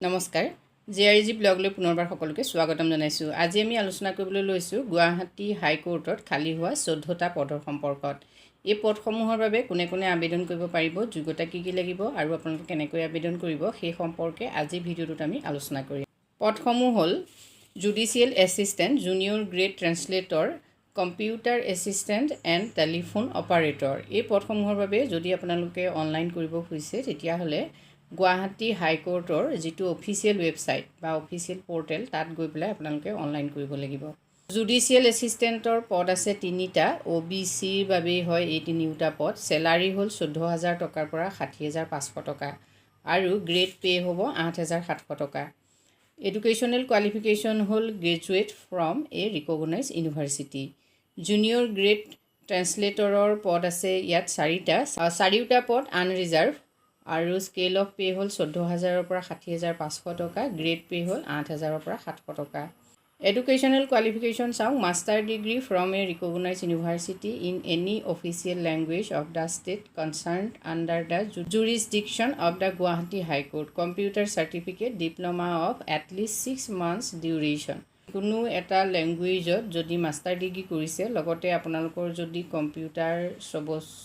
নমস্কাৰ জেআৰজি ব্লগলৈ পুনৰবাৰ সকলোকে স্বাগতম জনাইছোঁ। আজি আমি আলোচনা কৰিবলৈ লৈছোঁ গুৱাহাটী হাইকোৰ্টত খালী হোৱা 14টা পদৰ সম্পৰ্কত। এই পদসমূহৰ বাবে কোনে কোনে আবেদন কৰিব পাৰিব, যোগ্যতা কি কি লাগিব আৰু আপোনালোকে কেনেকৈ আবেদন কৰিব সেই সম্পৰ্কে আজি ভিডিঅ'টোত আমি আলোচনা কৰিম। পদসমূহ হ'ল judicial assistant, junior grade translator, computer assistant and telephone operator. এই পদসমূহৰ বাবে যদি আপোনালোকে অনলাইন কৰিব খুজিছে তেতিয়াহ'লে গুৱাহাটী হাইকোৰ্টৰ যিটো অফিচিয়েল ৱেবছাইট বা অফিচিয়েল পৰ্টেল তাত গৈ পেলাই আপোনালোকে অনলাইন কৰিব লাগিব। জুডিচিয়েল এছিষ্টেণ্টৰ পদ আছে 3টা। OBCৰ বাবেই হয় এই 3টা পদ। চেলাৰী হ'ল 14,000 টকাৰ পৰা 60,500 টকা আৰু গ্ৰেড পে' হ'ব 8,700 টকা। এডুকেশ্যনেল কোৱালিফিকেশ্যন হ'ল graduate from a recognise university. Junior grade ট্ৰেন্সলেটৰৰ পদ আছে ইয়াত 4টা। 4টা পদ আনৰিজাৰ্ভ আৰু স্কেল অফ পে' হ'ল 14,000ৰ পৰা 60,500 টকা, গ্ৰেড পে' হ'ল 8,000ৰ পৰা 700 টকা। এডুকেশ্যনেল কোৱালিফিকেশ্যন চাওক, master degree from a recognise university in any official language of the state concerned under the jurisdiction of the Guwahati high court, computer certificate, diploma of at least 6 months duration. কোনো এটা লেংগুৱেজত যদি master degree কৰিছে লগতে আপোনালোকৰ যদি computer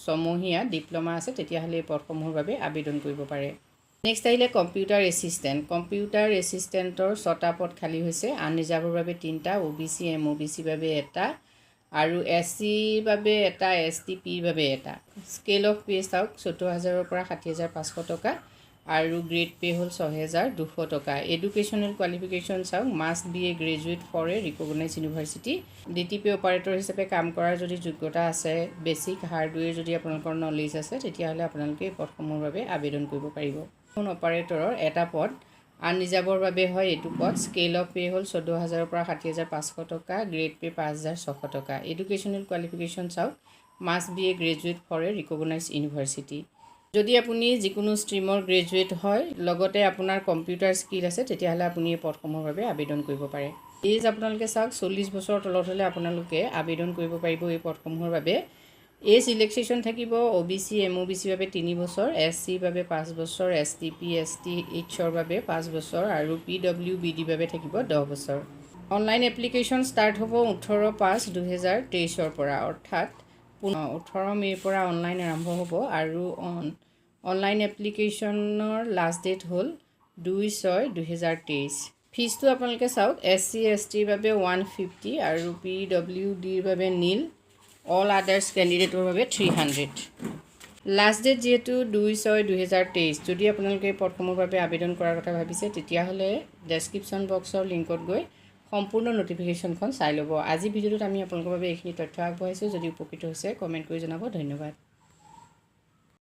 ছমহীয়া diploma আছে তেতিয়াহ'লে এই পদসমূহৰ বাবে আবেদন কৰিব পাৰে। নেক্সট আহিলে কম্পিউটাৰ এছিষ্টেণ্ট। কম্পিউটাৰ এছিষ্টেণ্টৰ 6টা পদ খালী হৈছে। আনৰিজাৰ্ভৰ বাবে 3টা, OBC MOBCৰ বাবে 1টা আৰু SCৰ বাবে 1টা, STPৰ বাবে 1টা। স্কেল অফ পে' চাওক, 14,000ৰ পৰা 60,500 টকা আৰু গ্ৰেড পে' হ'ল 6,200 টকা। এডুকেশ্যনেল কোৱালিফিকেশ্যন চাওক, must be a graduate for a recognise university. DTP operator হিচাপে কাম কৰাৰ যদি যোগ্যতা আছে, বেছিক হাৰ্ডৱেৰ যদি আপোনালোকৰ নলেজ আছে তেতিয়াহ'লে আপোনালোকে এই পদসমূহৰ বাবে আবেদন কৰিব পাৰিব। টেলিফোন অপাৰেটৰৰ 1টা পদ, আনৰিজাৰ্ভৰ বাবে হয় এইটো পদ। স্কেল অফ পে' হ'ল 14,000ৰ পৰা 60,500 টকা, গ্ৰেড পে' 5,600 টকা। এডুকেশ্যনেল কোৱালিফিকেশ্যন চাওক, must be a graduate for a recognise university. যদি আপুনি যিকোনো ষ্ট্ৰীমৰ গ্ৰেজুৱেট হয় লগতে আপোনাৰ কম্পিউটাৰ স্কিল আছে তেতিয়াহ'লে আপুনি এই পদসমূহৰ বাবে আবেদন কৰিব পাৰে। এজ আপোনালোকে চাওক, 40 বছৰৰ তলত হ'লে আপোনালোকে আবেদন কৰিব পাৰিব এই পদসমূহৰ বাবে। এজ ৰিলেক্সেশ্যন থাকিব, OBC MOBCৰ বাবে 3 বছৰ, SCৰ বাবে 5 বছৰ, STP STHৰ বাবে 5 বছৰ আৰু PWBDৰ বাবে থাকিব 10 বছৰ। অনলাইন এপ্লিকেশ্যন ষ্টাৰ্ট হ'ব 18/5/2023ৰ পৰা, অৰ্থাৎ 18 মে'ৰ পৰা অনলাইন আৰম্ভ হ'ব আৰু অনলাইন এপ্লিকেশ্যনৰ লাষ্ট ডেট হ'ল 2/6/2023। ফিজটো আপোনালোকে চাওক, SC STৰ বাবে 150 আৰু PWDৰ বাবে নীল, অল আদাৰ্ছ কেণ্ডিডেটৰ বাবে 300। লাষ্ট ডেট যিহেতু 2/6/2023, যদি আপোনালোকে এই পদসমূহৰ বাবে আবেদন কৰাৰ কথা ভাবিছে তেতিয়াহ'লে ডেছক্ৰিপশ্যন বক্সৰ লিংকত গৈ সম্পূৰ্ণ ন'টিফিকেশ্যনখন চাই ল'ব। আজি ভিডিঅ'টোত আমি আপোনালোকৰ বাবে এইখিনি তথ্য আগবঢ়াইছোঁ। যদি উপকৃত হৈছে কমেণ্ট কৰি জনাব। ধন্যবাদ।